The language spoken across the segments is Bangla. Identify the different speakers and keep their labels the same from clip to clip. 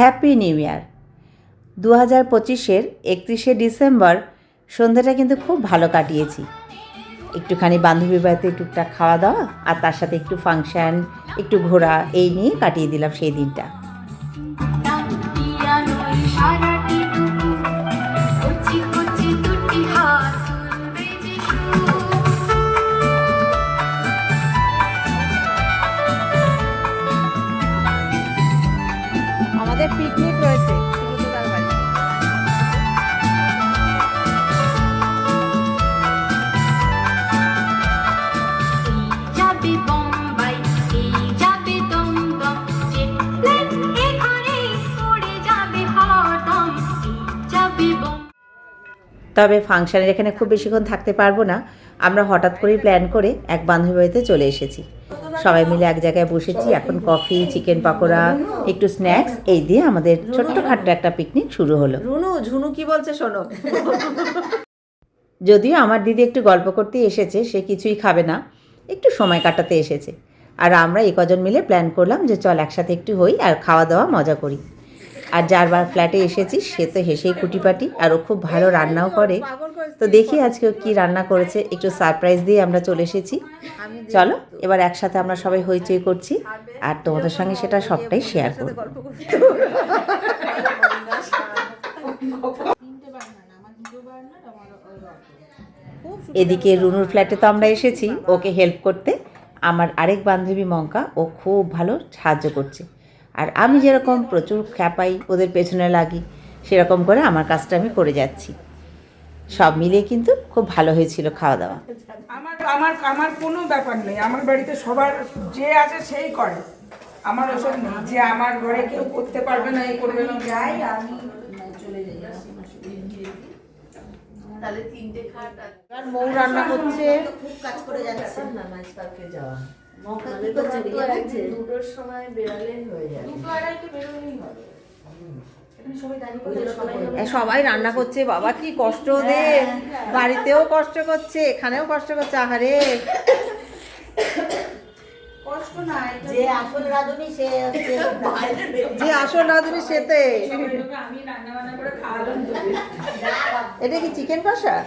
Speaker 1: Happy new year. 2025-এর 31শে ডিসেম্বর সন্ধ্যাটা কিন্তু খুব ভালো কাটিয়েছি। একটুখানি বান্ধবীর বাড়িতে টুকটাক খাওয়া দাওয়া আর তার সাথে একটু ফাংশান, একটু ঘোরা, এই নিয়ে কাটিয়ে দিলাম সেই দিনটা। আমাদের পিকনিক রয়েছে সুব্রতদার বাড়িতে। তবে ফাংশানের এখানে খুব বেশিক্ষণ থাকতে পারবো না। আমরা হঠাৎ করেই প্ল্যান করে এক বান্ধবী বাড়িতে চলে এসেছি। সবাই মিলে এক জায়গায় বসেছি। এখন কফি, চিকেন পকোড়া, একটু স্ন্যাক্স, এই দিয়ে আমাদের ছোট্টখাট্ট একটা পিকনিক শুরু হলো। ঝুনু কি বলছে শোনো। যদিও আমার দিদি একটু গল্প করতে এসেছে, সে কিছুই খাবে না, একটু সময় কাটাতে এসেছে। আর আমরা এই কজন মিলে প্ল্যান করলাম যে চল একসাথে একটু হই আর খাওয়া দাওয়া মজা করি। আর যারবার ফ্ল্যাটে এসেছি সে তো হেসেই কুটিপাটি, আর ও খুব ভালো রান্নাও করে। তো দেখি আজকে ও কী রান্না করেছে, একটু সারপ্রাইজ দিয়ে আমরা চলে এসেছি। চলো এবার একসাথে আমরা সবাই হইচই করছি আর তোমাদের সঙ্গে সেটা সবটাই শেয়ার করব। এদিকে রুনুর ফ্ল্যাটে তো আমরা এসেছি ওকে হেল্প করতে। আমার আরেক বান্ধবী মঙ্কা, ও খুব ভালো সাহায্য করছে। আর আমি যেরকম প্রচুর খ্যাপাই, ওদের পেছনে লাগি, সেরকম করে আমার কাজটা আমি করে যাচ্ছি। সব মিলিয়ে কিন্তু খুব ভালো হয়েছিল খাওয়া দাওয়া।
Speaker 2: আমার আমার কোনো ব্যাপার নেই, আমার বাড়িতে সবার যে আছে সেই করে। আমার ওসব নেই যে আমার ঘরে কেউ করতে পারবে না, এই করবে না। যাই আমি চলে যাই। তাহলে 3টে খাট আর
Speaker 1: মৌ রান্না করছে,
Speaker 3: খুব কাজ করে যাচ্ছে না নাইস পার্কে যাওয়া। মৌকা কি
Speaker 2: তো
Speaker 3: করছে বিয়ে লাগছে?
Speaker 2: 2টোর সময় বেরালেই হয়ে যায়। 2:30 বেরোলেই হবে।
Speaker 1: সবাই রান্না করছে, বাবা কি কষ্ট দে, বাড়িতেও কষ্ট করছে, এখানেও কষ্ট করছে। আহারে
Speaker 2: কষ্ট নাই,
Speaker 3: যে আসল রাঁধুনি সে হচ্ছে
Speaker 1: যে আসল রাঁধুনি সেতে।
Speaker 2: আমি রান্না বান্না করে খাওয়ালাম তোকে।
Speaker 1: এটা কি চিকেন কষা?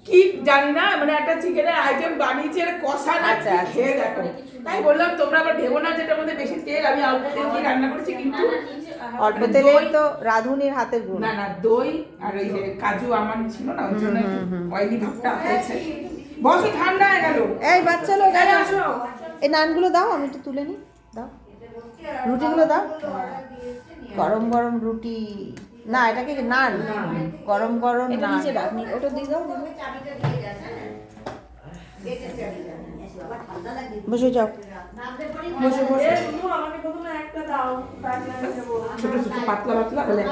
Speaker 2: কি জানি না, মানে একটা চিকেনের আইটেম বানিয়েছে, এটা কষা না,
Speaker 1: আচ্ছা, আচ্ছা।
Speaker 2: খেয়ে দেখো। তাই বললাম তোমরা আবার ভেবো না যেটার মধ্যে বেশি তেল, আমি অল্প তেল দিয়ে রান্না করেছি। কিন্তু
Speaker 1: অল্প তেলেই তো রাঁধুনির হাতের গুণ।
Speaker 2: না না, দই আর ওই যে কাজু আমার ছিল না, ওই জন্য অয়েলি ভাবটা হয়েছে। বসো, ঠান্ডা হয়ে গেল।
Speaker 1: এই বাচ্চা লোক
Speaker 2: আসো।
Speaker 1: এই নানগুলো দাও, আমি একটু তুলে নিই। দাও, রুটিগুলো দাও। গরম গরম রুটি না, এটাকে নান, গরম গরম নান। ওটা দিয়ে দাও। বসে যাও, বসে বসে।
Speaker 2: ছোট ছোট পাতলা পাতলা হলে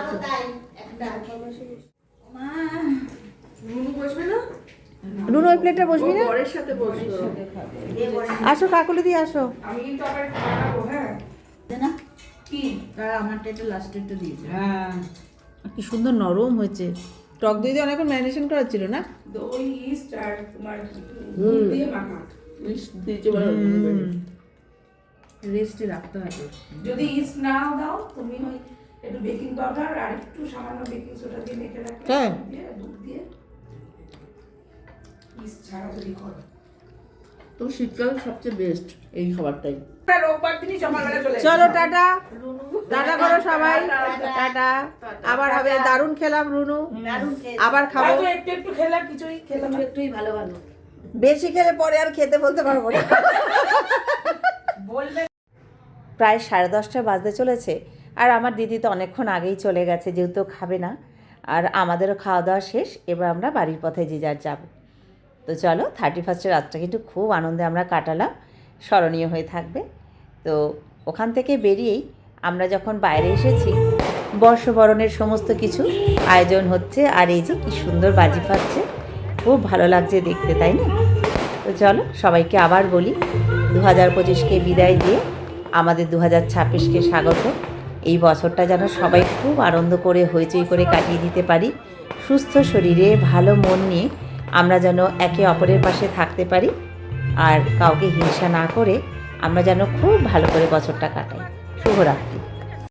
Speaker 1: রুনু ওই প্লেটে বসবি না?
Speaker 2: বরের সাথে বসবো।
Speaker 1: আসো কাকুলি দিয়ে আসো।
Speaker 2: আমি কিন্তু আবার বানাবো। হ্যাঁ
Speaker 3: না
Speaker 2: কি
Speaker 3: আমারটা একটু লাস্টেরটা দিয়েছে।
Speaker 2: হ্যাঁ,
Speaker 1: কি সুন্দর নরম হয়েছে। টক দই দিয়ে অনেকক্ষণ ম্যারিনেশন করা ছিল না?
Speaker 2: দই, ইস্ট আর তোমার দুধ দিয়ে মাখা।
Speaker 3: ইস্ট দিয়েছে বলে রেস্টে রাখতে হবে।
Speaker 2: যদি ইস্ট না দাও তুমি ওই একটু বেকিং পাউডার আর একটু সামান্য বেকিং সোডা দিয়ে মেখে রাখো।
Speaker 1: হ্যাঁ,
Speaker 2: দুধ দিয়ে ইস্ট ছাড়া যদি করো
Speaker 3: তো শীতকাল সবচেয়ে বেস্ট এই খাবারটাই।
Speaker 2: রোববার দিনই সকালবেলা চলে
Speaker 1: চলো টাটা, টাটা করো সবাই, টাটা। আবার হবে। দারুণ খেলাম রুনু, আবার খাবো।
Speaker 2: একটু একটু খেলাম, কিছুই খেলাম
Speaker 3: একটুই ভালো ভালো।
Speaker 1: বেশি খেলে পরে আর খেতে বলতে পারবো না।
Speaker 2: বলবে।
Speaker 1: প্রায় 10:30 বাজতে চলেছে। আর আমার দিদি তো অনেকক্ষণ আগেই চলে গেছে, যেহেতু খাবে না। আর আমাদেরও খাওয়া দাওয়া শেষ, এবার আমরা বাড়ির পথে যে যার যাবো। তো চলো, 31st রাতটা কিন্তু খুব আনন্দে আমরা কাটালাম, স্মরণীয় হয়ে থাকবে। তো ওখান থেকে বেরিয়েই আমরা যখন বাইরে এসেছি, বর্ষবরণের সমস্ত কিছু আয়োজন হচ্ছে। আর এই যে কি সুন্দর বাজি ফাটছে, খুব ভালো লাগছে দেখতে, তাই না? তো চলো সবাইকে আবার বলি 2025কে বিদায় দিয়ে আমাদের 2026কে স্বাগত। এই বছরটা যেন সবাই খুব আনন্দ করে হইচই করে কাটিয়ে দিতে পারি। সুস্থ শরীরে ভালো মন নিয়ে আমরা যেন একে অপরের পাশে থাকতে পারি, আর কাউকে হিংসা না করে আমরা যেন খুব ভালো করে বছরটা কাটাই। শুভরাত্রি।